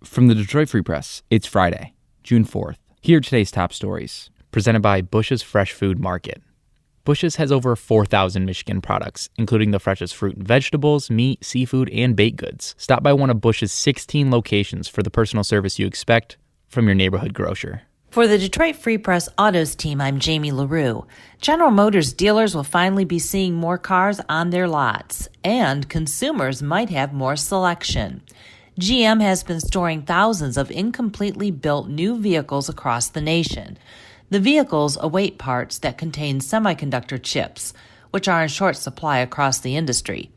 From the Detroit Free Press, it's Friday, June 4th. Here are today's top stories, presented by Bush's Fresh Food Market. Bush's has over 4,000 Michigan products, including the freshest fruit and vegetables, meat, seafood, and baked goods. Stop by one of Bush's 16 locations for the personal service you expect from your neighborhood grocer. For the Detroit Free Press Autos team, I'm Jamie LaRue. General Motors dealers will finally be seeing more cars on their lots, and consumers might have more selection. GM has been storing thousands of incompletely built new vehicles across the nation. The vehicles await parts that contain semiconductor chips, which are in short supply across the industry.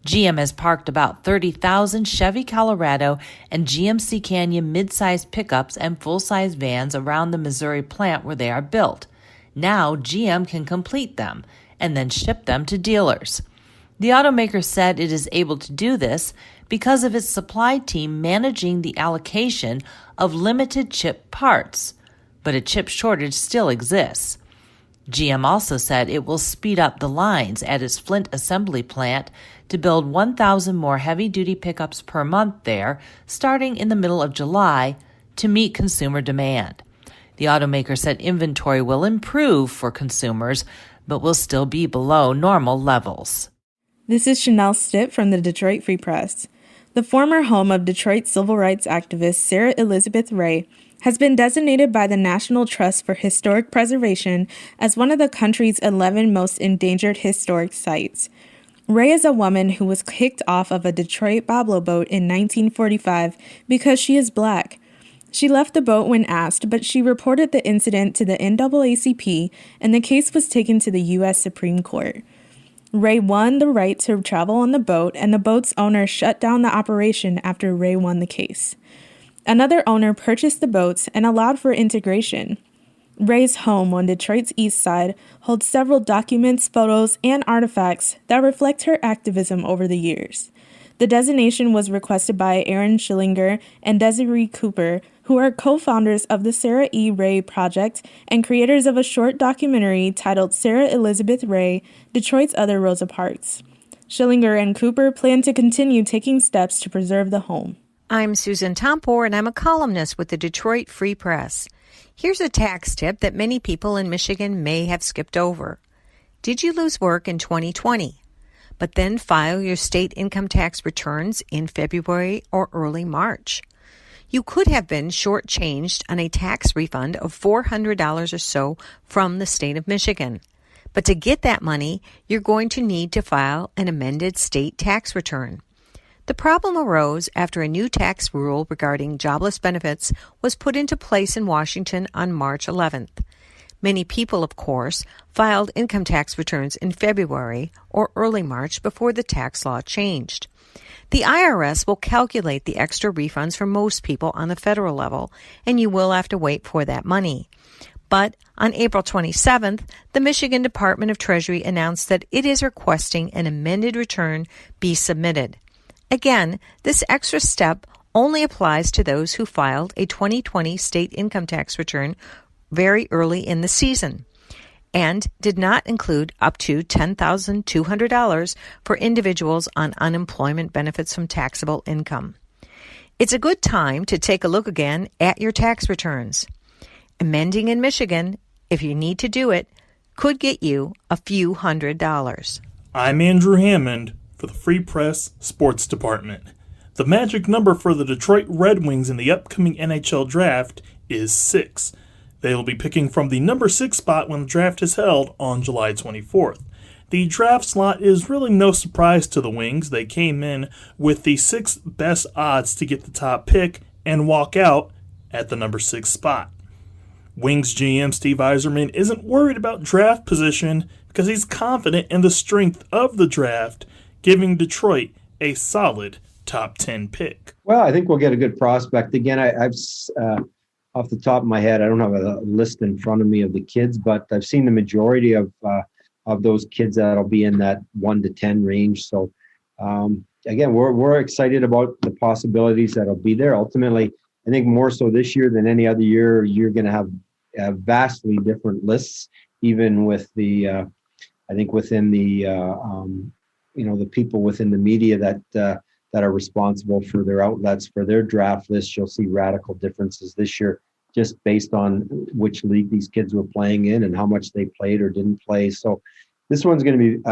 GM has parked about 30,000 Chevy Colorado and GMC Canyon mid-size pickups and full-size vans around the Missouri plant where they are built. Now GM can complete them and then ship them to dealers. The automaker said it is able to do this because of its supply team managing the allocation of limited chip parts, but a chip shortage still exists. GM also said it will speed up the lines at its Flint assembly plant to build 1,000 more heavy-duty pickups per month there, starting in the middle of July, to meet consumer demand. The automaker said inventory will improve for consumers, but will still be below normal levels. This is Chanel Stitt from the Detroit Free Press. The former home of Detroit civil rights activist Sarah Elizabeth Ray has been designated by the National Trust for Historic Preservation as one of the country's 11 most endangered historic sites. Ray is a woman who was kicked off of a Detroit Boblo Boat in 1945 because she is Black. She left the boat when asked, but she reported the incident to the NAACP, and the case was taken to the U.S. Supreme Court. Ray won the right to travel on the boat, and the boat's owner shut down the operation after Ray won the case. Another owner purchased the boats and allowed for integration. Ray's home on Detroit's east side holds several documents, photos, and artifacts that reflect her activism over the years. The designation was requested by Aaron Schillinger and Desiree Cooper, who are co-founders of the Sarah E. Ray Project and creators of a short documentary titled Sarah Elizabeth Ray, Detroit's Other Rosa Parks. Schillinger and Cooper plan to continue taking steps to preserve the home. I'm Susan Tompor, and I'm a columnist with the Detroit Free Press. Here's a tax tip that many people in Michigan may have skipped over. Did you lose work in 2020, but then file your state income tax returns in February or early March? You could have been shortchanged on a tax refund of $400 or so from the state of Michigan. But to get that money, you're going to need to file an amended state tax return. The problem arose after a new tax rule regarding jobless benefits was put into place in Washington on March 11th. Many people, of course, filed income tax returns in February or early March before the tax law changed. The IRS will calculate the extra refunds for most people on the federal level, and you will have to wait for that money. But on April 27th, the Michigan Department of Treasury announced that it is requesting an amended return be submitted. Again, this extra step only applies to those who filed a 2020 state income tax return very early in the season, and did not include up to $10,200 for individuals on unemployment benefits from taxable income. It's a good time to take a look again at your tax returns. Amending in Michigan, if you need to do it, could get you a few $100s. I'm Andrew Hammond for the Free Press Sports Department. The magic number for the Detroit Red Wings in the upcoming NHL draft is 6. They will be picking from the number 6 spot when the draft is held on July 24th. The draft slot is really no surprise to the Wings. They came in with the 6th best odds to get the top pick and walk out at the number 6 spot. Wings GM Steve Yzerman isn't worried about draft position because he's confident in the strength of the draft, giving Detroit a solid top 10 pick. Well, I think we'll get a good prospect. Again, I've off the top of my head, I don't have a list in front of me of the kids, but I've seen the majority of those kids that'll be in that 1 to 10 range. So again, we're excited about the possibilities that'll be there. Ultimately, I think more so this year than any other year, you're going to have vastly different lists, even with the I think within the the people within the media that that are responsible for their outlets, for their draft list. You'll see radical differences this year just based on which league these kids were playing in and how much they played or didn't play. So this one's going to be,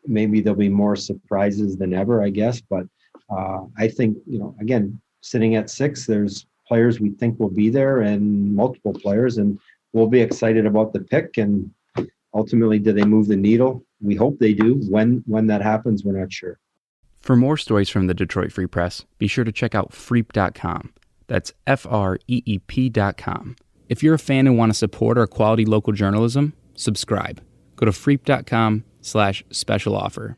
maybe there'll be more surprises than ever, I guess. But I think, again, sitting at 6, there's players we think will be there and multiple players, and we'll be excited about the pick. And ultimately, do they move the needle? We hope they do. When that happens, we're not sure. For more stories from the Detroit Free Press, be sure to check out freep.com. That's FREEP.com. If you're a fan and want to support our quality local journalism, subscribe. Go to freep.com/special offer.